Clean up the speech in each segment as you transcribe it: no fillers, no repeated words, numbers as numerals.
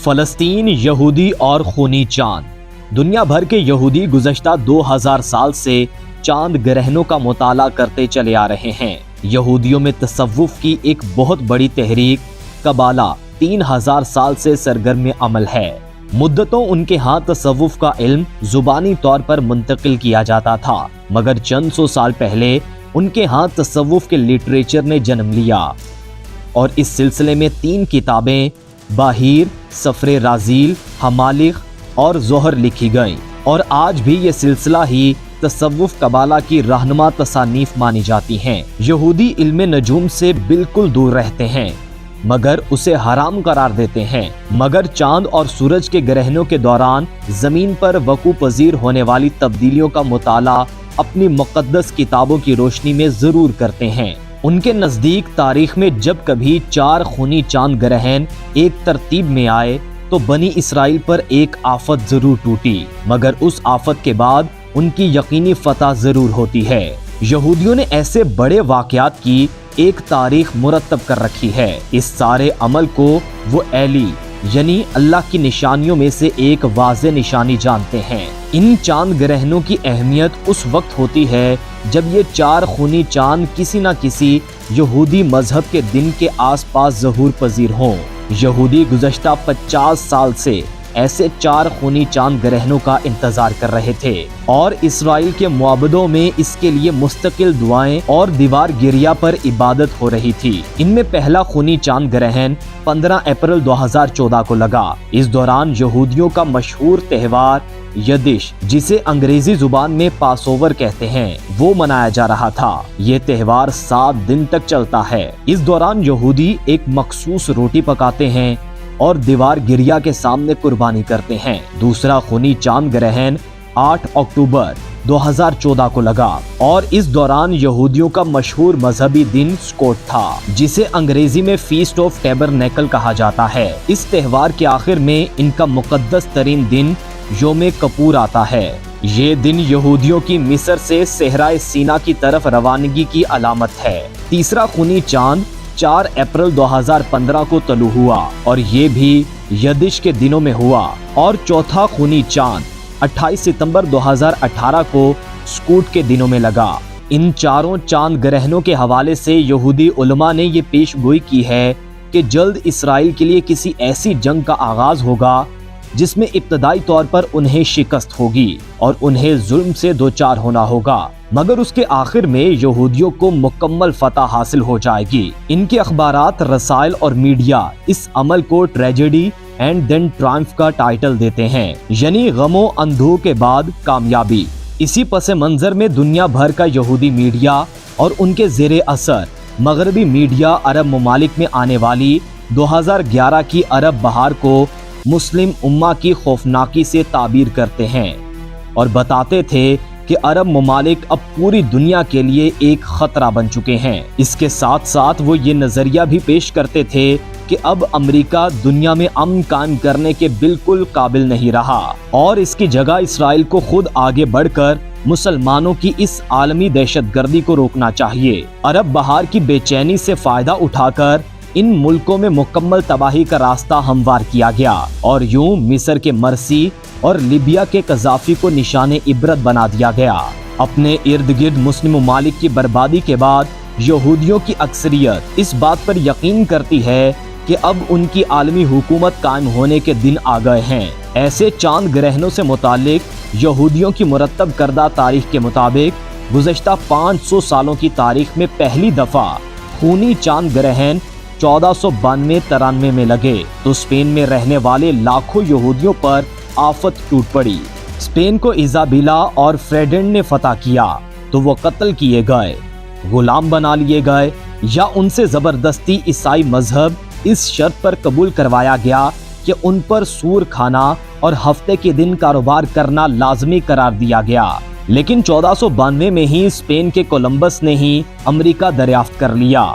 فلسطین، یہودی اور خونی چاند۔ دنیا بھر کے یہودی گزشتہ 2000 سال سے چاند گرہنوں کا مطالعہ کرتے چلے آ رہے ہیں۔ یہودیوں میں تصوف کی ایک بہت بڑی تحریک قبالہ 3000 سال سے سرگرم عمل ہے۔ مدتوں ان کے ہاں تصوف کا علم زبانی طور پر منتقل کیا جاتا تھا، مگر چند سو سال پہلے ان کے ہاں تصوف کے لٹریچر نے جنم لیا اور اس سلسلے میں 3 کتابیں باہیر، سفر رازیل، ہمالخ اور زہر لکھی گئیں، اور آج بھی یہ سلسلہ ہی تصوف قبالہ کی رہنما تصانیف مانی جاتی ہیں۔ یہودی علم نجوم سے بالکل دور رہتے ہیں، مگر اسے حرام قرار دیتے ہیں، مگر چاند اور سورج کے گرہنوں کے دوران زمین پر وقوع پذیر ہونے والی تبدیلیوں کا مطالعہ اپنی مقدس کتابوں کی روشنی میں ضرور کرتے ہیں۔ ان کے نزدیک تاریخ میں جب کبھی 4 خونی چاند گرہن ایک ترتیب میں آئے تو بنی اسرائیل پر ایک آفت ضرور ٹوٹی، مگر اس آفت کے بعد ان کی یقینی فتح ضرور ہوتی ہے۔ یہودیوں نے ایسے بڑے واقعات کی ایک تاریخ مرتب کر رکھی ہے۔ اس سارے عمل کو وہ ایلی یعنی اللہ کی نشانیوں میں سے ایک واضح نشانی جانتے ہیں۔ ان چاند گرہنوں کی اہمیت اس وقت ہوتی ہے جب یہ 4 خونی چاند کسی نہ کسی یہودی مذہب کے دن کے آس پاس ظہور پذیر ہوں۔ یہودی گزشتہ 50 سال سے ایسے 4 خونی چاند گرہنوں کا انتظار کر رہے تھے، اور اسرائیل کے معبدوں میں اس کے لیے مستقل دعائیں اور دیوار گریا پر عبادت ہو رہی تھی۔ ان میں پہلا خونی چاند گرہن 15 اپریل 2014 کو لگا۔ اس دوران یہودیوں کا مشہور تہوار یدش، جسے انگریزی زبان میں پاس اوور کہتے ہیں، وہ منایا جا رہا تھا۔ یہ تہوار 7 دن تک چلتا ہے۔ اس دوران یہودی ایک مخصوص روٹی پکاتے ہیں اور دیوار گریا کے سامنے قربانی کرتے ہیں۔ دوسرا خونی چاند گرہن 8 اکتوبر 2014 کو لگا، اور اس دوران یہودیوں کا مشہور مذہبی دن سکوٹ تھا، جسے انگریزی میں فیسٹ آف ٹیبرنیکل کہا جاتا ہے۔ اس تہوار کے آخر میں ان کا مقدس ترین دن یوم کپور آتا ہے۔ یہ دن یہودیوں کی مصر سے صحرائے سینا کی طرف روانگی کی علامت ہے۔ تیسرا خونی چاند 4 اپریل 2015 کو طلوع ہوا، اور یہ بھی یدش کے دنوں میں ہوا، اور چوتھا خونی چاند 28 ستمبر 2018 کو سکوٹ کے دنوں میں لگا۔ ان 4 چاند گرہنوں کے حوالے سے یہودی علماء نے یہ پیش گوئی کی ہے کہ جلد اسرائیل کے لیے کسی ایسی جنگ کا آغاز ہوگا جس میں ابتدائی طور پر انہیں شکست ہوگی اور انہیں ظلم سے دوچار ہونا ہوگا، مگر اس کے آخر میں یہودیوں کو مکمل فتح حاصل ہو جائے گی۔ ان کے اخبارات، رسائل اور میڈیا اس عمل کو ٹریجڈی اینڈ دین ٹرائمف کا ٹائٹل دیتے ہیں، یعنی غم و اندوہ کے بعد کامیابی۔ اسی پس منظر میں دنیا بھر کا یہودی میڈیا اور ان کے زیر اثر مغربی میڈیا عرب ممالک میں آنے والی 2011 کی عرب بہار کو مسلم امہ کی خوفناکی سے تعبیر کرتے ہیں، اور بتاتے تھے کہ عرب ممالک اب پوری دنیا کے لیے ایک خطرہ بن چکے ہیں۔ اس کے ساتھ ساتھ وہ یہ نظریہ بھی پیش کرتے تھے کہ اب امریکہ دنیا میں امن قائم کرنے کے بالکل قابل نہیں رہا، اور اس کی جگہ اسرائیل کو خود آگے بڑھ کر مسلمانوں کی اس عالمی دہشت گردی کو روکنا چاہیے۔ عرب بہار کی بے چینی سے فائدہ اٹھا کر ان ملکوں میں مکمل تباہی کا راستہ ہموار کیا گیا، اور یوں مصر کے مرسی اور لیبیا کے قذافی کو نشان عبرت بنا دیا گیا۔ اپنے ارد گرد مسلم ممالک کی بربادی کے بعد یہودیوں کی اکثریت اس بات پر یقین کرتی ہے کہ اب ان کی عالمی حکومت قائم ہونے کے دن آ گئے ہیں۔ ایسے چاند گرہنوں سے متعلق یہودیوں کی مرتب کردہ تاریخ کے مطابق گزشتہ 500 سالوں کی تاریخ میں پہلی دفعہ خونی چاند گرہن 1492-93 میں لگے تو اسپین میں رہنے والے لاکھوں یہودیوں پر آفت ٹوٹ پڑی۔ اسپین کو ایزابیلا اور فریڈنڈ نے فتح کیا تو وہ قتل کیے گئے، غلام بنا لیے گئے، یا ان سے زبردستی عیسائی مذہب اس شرط پر قبول کروایا گیا کہ ان پر سور کھانا اور ہفتے کے دن کاروبار کرنا لازمی قرار دیا گیا۔ لیکن 1492 میں ہی اسپین کے کولمبس نے ہی امریکہ دریافت کر لیا،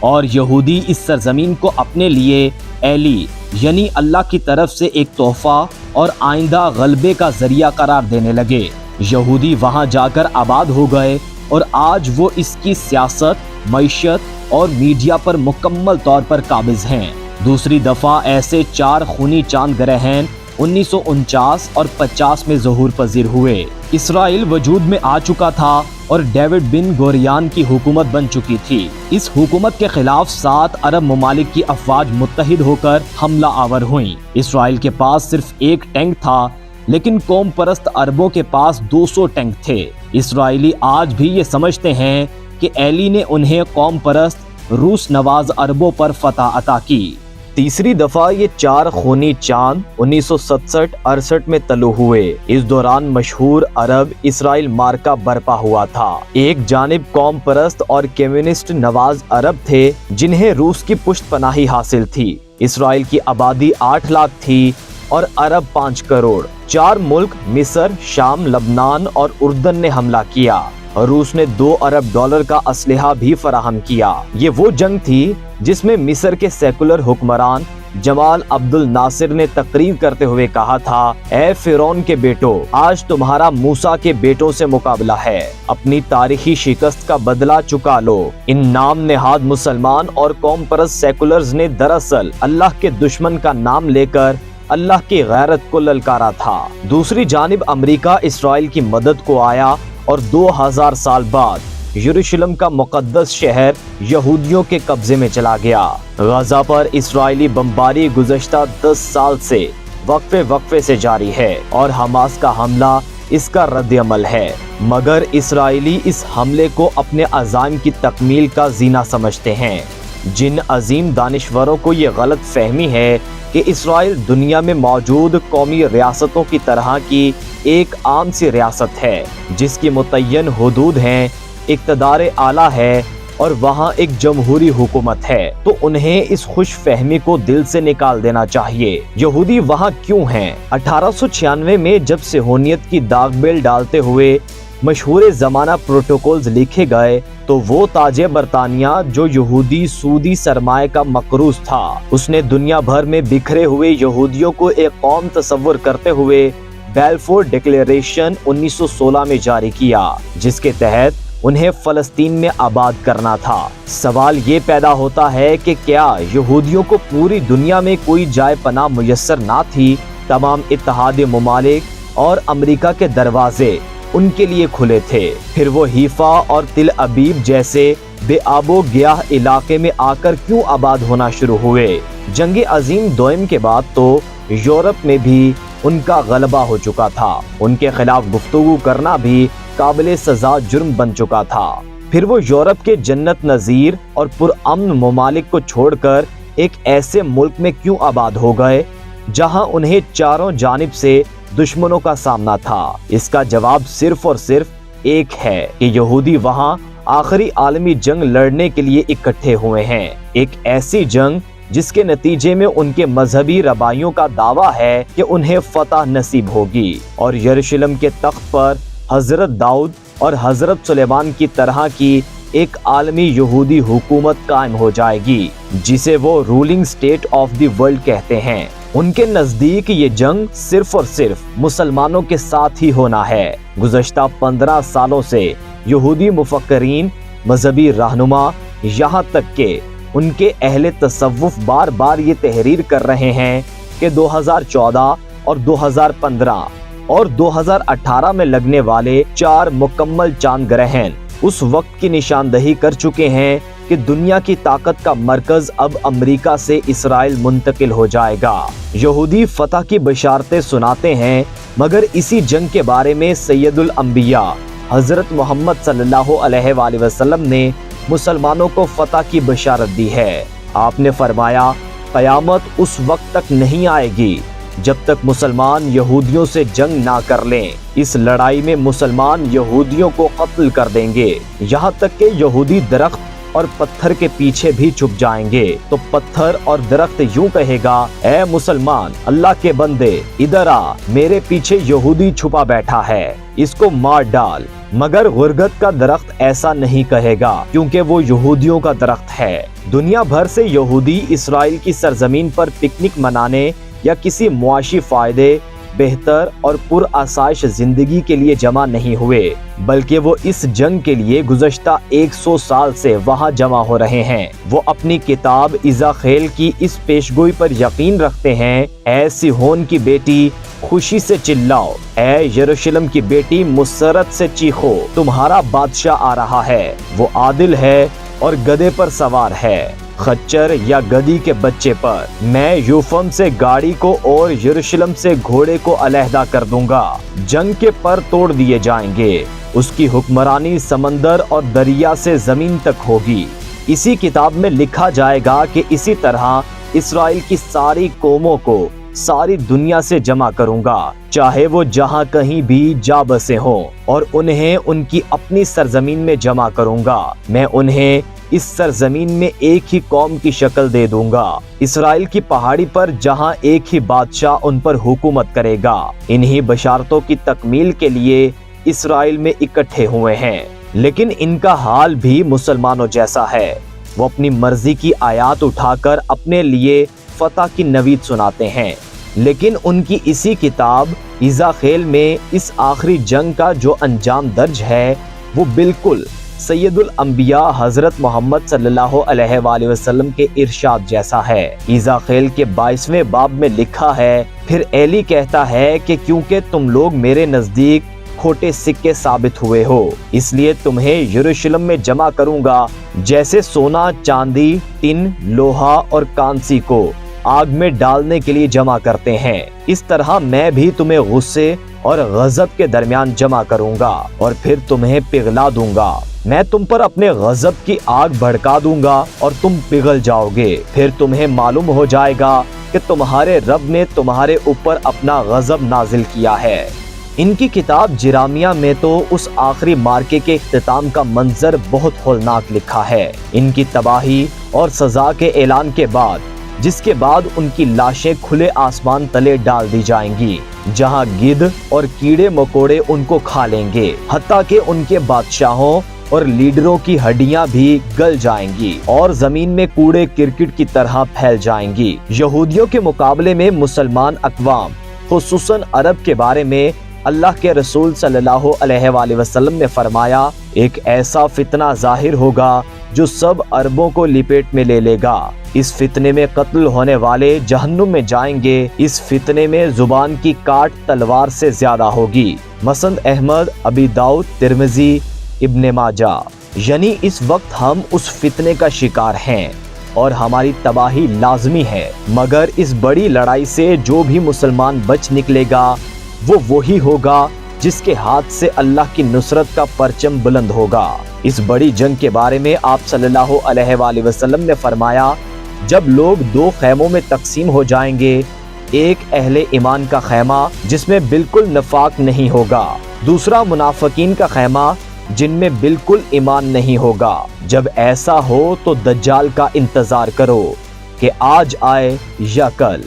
اور یہودی اس سرزمین کو اپنے لیے ایلی یعنی اللہ کی طرف سے ایک تحفہ اور آئندہ غلبے کا ذریعہ قرار دینے لگے۔ یہودی وہاں جا کر آباد ہو گئے، اور آج وہ اس کی سیاست، معیشت اور میڈیا پر مکمل طور پر قابض ہیں۔ دوسری دفعہ ایسے 4 خونی چاند گرہن 1949 اور 50 میں ظہور پذیر ہوئے۔ اسرائیل وجود میں آ چکا تھا اور ڈیوڈ بن گوریان کی حکومت بن چکی تھی۔ اس حکومت کے خلاف 7 عرب ممالک کی افواج متحد ہو کر حملہ آور ہوئیں۔ اسرائیل کے پاس صرف 1 ٹینک تھا، لیکن قوم پرست عربوں کے پاس 200 ٹینک تھے۔ اسرائیلی آج بھی یہ سمجھتے ہیں کہ ایلی نے انہیں قوم پرست روس نواز عربوں پر فتح عطا کی۔ تیسری دفعہ یہ 4 خونی چاند 1967-68 میں طلوع ہوئے۔ اس دوران مشہور عرب اسرائیل مارکا برپا ہوا تھا۔ ایک جانب قوم پرست اور کمیونسٹ نواز عرب تھے جنہیں روس کی پشت پناہی حاصل تھی۔ اسرائیل کی آبادی 8 لاکھ تھی اور عرب 5 کروڑ۔ 4 ملک مصر، شام، لبنان اور اردن نے حملہ کیا۔ روس نے $2 ارب کا اسلحہ بھی فراہم کیا۔ یہ وہ جنگ تھی جس میں مصر کے سیکولر حکمران جمال عبد الناصر نے تقریر کرتے ہوئے کہا تھا، اے فرعون کے بیٹو، آج تمہارا موسیٰ کے بیٹوں سے مقابلہ ہے، اپنی تاریخی شکست کا بدلہ چکا لو۔ ان نام نہاد مسلمان اور قوم پرست سیکولرز نے دراصل اللہ کے دشمن کا نام لے کر اللہ کی غیرت کو للکارا تھا۔ دوسری جانب امریکہ اسرائیل کی مدد کو آیا اور 2000 سال بعد یروشلم کا مقدس شہر یہودیوں کے قبضے میں چلا گیا۔ غزہ پر اسرائیلی بمباری گزشتہ 10 سال سے وقفے سے جاری ہے اور حماس کا حملہ اس کا رد عمل ہے، مگر اسرائیلی اس حملے کو اپنے عزائم کی تکمیل کا زینہ سمجھتے ہیں۔ جن عظیم دانشوروں کو یہ غلط فہمی ہے کہ اسرائیل دنیا میں موجود قومی ریاستوں کی طرح کی ایک عام سی ریاست ہے جس کی متعین حدود ہیں، اقتدار اعلیٰ ہے اور وہاں ایک جمہوری حکومت ہے، تو انہیں اس خوش فہمی کو دل سے نکال دینا چاہیے۔ یہودی وہاں کیوں ہیں؟ 1896 میں جب صہیونیت کی داغ بیل ڈالتے ہوئے مشہور زمانہ پروٹوکولز لکھے گئے تو وہ تاج برطانیہ جو یہودی سودی سرمایہ کا مقروض تھا، اس نے دنیا بھر میں بکھرے ہوئے یہودیوں کو ایک قوم تصور کرتے ہوئے بیلفور ڈکلیریشن 1916 میں جاری کیا، جس کے تحت انہیں فلسطین میں آباد کرنا تھا۔ سوال یہ پیدا ہوتا ہے کہ کیا یہودیوں کو پوری دنیا میں کوئی جائے پناہ میسر نہ تھی؟ تمام اتحادی ممالک اور امریکہ کے دروازے ان کے لیے کھلے تھے، پھر وہ حیفا اور تل ابیب جیسے بے آب و گیاہ علاقے میں آ کر کیوں آباد ہونا شروع ہوئے؟ جنگ عظیم دوئم کے بعد تو یورپ میں بھی ان کا غلبہ ہو چکا تھا، ان کے خلاف گفتگو کرنا بھی قابل سزا جرم بن چکا تھا۔ پھر وہ یورپ کے جنت نظیر اور پرامن ممالک کو چھوڑ کر ایک ایسے ملک میں کیوں آباد ہو گئے جہاں انہیں چاروں جانب سے دشمنوں کا سامنا تھا؟ اس کا جواب صرف اور صرف ایک ہے کہ یہودی وہاں آخری عالمی جنگ لڑنے کے لیے اکٹھے ہوئے ہیں، ایک ایسی جنگ جس کے نتیجے میں ان کے مذہبی ربائیوں کا دعویٰ ہے کہ انہیں فتح نصیب ہوگی اور یروشلم کے تخت پر حضرت داؤد اور حضرت سلیمان کی طرح کی ایک عالمی یہودی حکومت قائم ہو جائے گی جسے وہ rolling state of the world کہتے ہیں۔ ان کے نزدیک یہ جنگ صرف اور صرف مسلمانوں کے ساتھ ہی ہونا ہے۔ گزشتہ 15 سالوں سے یہودی مفکرین، مذہبی رہنما، یہاں تک کہ ان کے اہل تصوف بار بار یہ تحریر کر رہے ہیں کہ 2014 اور 2015 اور 2018 میں لگنے والے 4 مکمل چاند گرہن اس وقت کی نشاندہی کر چکے ہیں کہ دنیا کی طاقت کا مرکز اب امریکہ سے اسرائیل منتقل ہو جائے گا۔ یہودی فتح کی بشارتیں سناتے ہیں، مگر اسی جنگ کے بارے میں سید الانبیاء حضرت محمد صلی اللہ علیہ وآلہ وسلم نے مسلمانوں کو فتح کی بشارت دی ہے۔ آپ نے فرمایا، قیامت اس وقت تک نہیں آئے گی جب تک مسلمان یہودیوں سے جنگ نہ کر لیں۔ اس لڑائی میں مسلمان یہودیوں کو قتل کر دیں گے، یہاں تک کہ یہودی درخت اور پتھر کے پیچھے بھی چھپ جائیں گے، تو پتھر اور درخت یوں کہے گا، اے مسلمان، اللہ کے بندے ادھر آ، میرے پیچھے یہودی چھپا بیٹھا ہے، اس کو مار ڈال۔ مگر غرگت کا درخت ایسا نہیں کہے گا، کیونکہ وہ یہودیوں کا درخت ہے۔ دنیا بھر سے یہودی اسرائیل کی سرزمین پر پکنک منانے یا کسی معاشی فائدے بہتر اور پرآسائش زندگی کے لیے جمع نہیں ہوئے، بلکہ وہ اس جنگ کے لیے گزشتہ 100 سال سے وہاں جمع ہو رہے ہیں۔ وہ اپنی کتاب ایزاخیل کی اس پیشگوئی پر یقین رکھتے ہیں، اے سیہون کی بیٹی خوشی سے چلاؤ، اے یروشلم کی بیٹی مسرت سے چیخو، تمہارا بادشاہ آ رہا ہے، وہ عادل ہے اور گدھے پر سوار ہے، خچر یا گدھی کے بچے پر۔ میں یوفم سے گاڑی کو اور یروشلم سے گھوڑے کو علیحدہ کر دوں گا، جنگ کے پر توڑ دیے جائیں گے، اس کی حکمرانی سمندر اور دریا سے زمین تک ہوگی۔ اسی کتاب میں لکھا جائے گا کہ اسی طرح اسرائیل کی ساری قوموں کو ساری دنیا سے جمع کروں گا، چاہے وہ جہاں کہیں بھی جا بسے ہوں، اور انہیں ان کی اپنی سرزمین میں جمع کروں گا۔ میں انہیں اس سرزمین میں ایک ہی قوم کی شکل دے دوں گا، اسرائیل کی پہاڑی پر، جہاں ایک ہی بادشاہ ان پر حکومت کرے گا۔ انہی بشارتوں کی تکمیل کے لیے اسرائیل میں اکٹھے ہوئے ہیں، لیکن ان کا حال بھی مسلمانوں جیسا ہے۔ وہ اپنی مرضی کی آیات اٹھا کر اپنے لیے فتح کی نوید سناتے ہیں، لیکن ان کی اسی کتاب ایزاخیل میں اس آخری جنگ کا جو انجام درج ہے وہ بالکل سید الانبیاء حضرت محمد صلی اللہ علیہ وآلہ وسلم کے ارشاد جیسا ہے۔ ایزاخیل کے 22ویں باب میں لکھا ہے، پھر ایلی کہتا ہے کہ کیونکہ تم لوگ میرے نزدیک کھوٹے سکے ثابت ہوئے ہو، اس لیے تمہیں یروشلم میں جمع کروں گا، جیسے سونا، چاندی، ٹن، لوہا اور کانسی کو آگ میں ڈالنے کے لیے جمع کرتے ہیں، اس طرح میں بھی تمہیں غصے اور غضب کے درمیان جمع کروں گا اور پھر تمہیں پگھلا دوں گا۔ میں تم پر اپنے غضب کی آگ بھڑکا دوں گا اور تم پگھل جاؤ گے، پھر تمہیں معلوم ہو جائے گا کہ تمہارے رب نے تمہارے اوپر اپنا غضب نازل کیا ہے۔ ان کی کتاب جرامیہ میں تو اس آخری مارکے کے اختتام کا منظر بہت ہولناک لکھا ہے، ان کی تباہی اور سزا کے اعلان کے بعد، جس کے بعد ان کی لاشیں کھلے آسمان تلے ڈال دی جائیں گی، جہاں گدھ اور کیڑے مکوڑے ان کو کھا لیں گے، حتیٰ کہ ان کے بادشاہوں اور لیڈروں کی ہڈیاں بھی گل جائیں گی اور زمین میں کوڑے کرکٹ کی طرح پھیل جائیں گی۔ یہودیوں کے مقابلے میں مسلمان اقوام، خصوصاً عرب کے بارے میں اللہ کے رسول صلی اللہ علیہ وآلہ وسلم نے فرمایا، ایک ایسا فتنہ ظاہر ہوگا جو سب عربوں کو لپیٹ میں لے لے گا، اس فتنے میں قتل ہونے والے جہنم میں جائیں گے، اس فتنے میں زبان کی کاٹ تلوار سے زیادہ ہوگی۔ مسند احمد، ابی داؤد، ترمذی، ابن ماجہ۔ یعنی اس وقت ہم اس فتنے کا شکار ہیں اور ہماری تباہی لازمی ہے، مگر اس بڑی لڑائی سے جو بھی مسلمان بچ نکلے گا وہ وہی ہوگا جس کے ہاتھ سے اللہ کی نصرت کا پرچم بلند ہوگا۔ اس بڑی جنگ کے بارے میں آپ صلی اللہ علیہ وآلہ وسلم نے فرمایا، جب لوگ دو خیموں میں تقسیم ہو جائیں گے، ایک اہل ایمان کا خیمہ جس میں بالکل نفاق نہیں ہوگا، دوسرا منافقین کا خیمہ جن میں بالکل ایمان نہیں ہوگا۔ جب ایسا ہو تو دجال کا انتظار کرو کہ آج آئے یا کل۔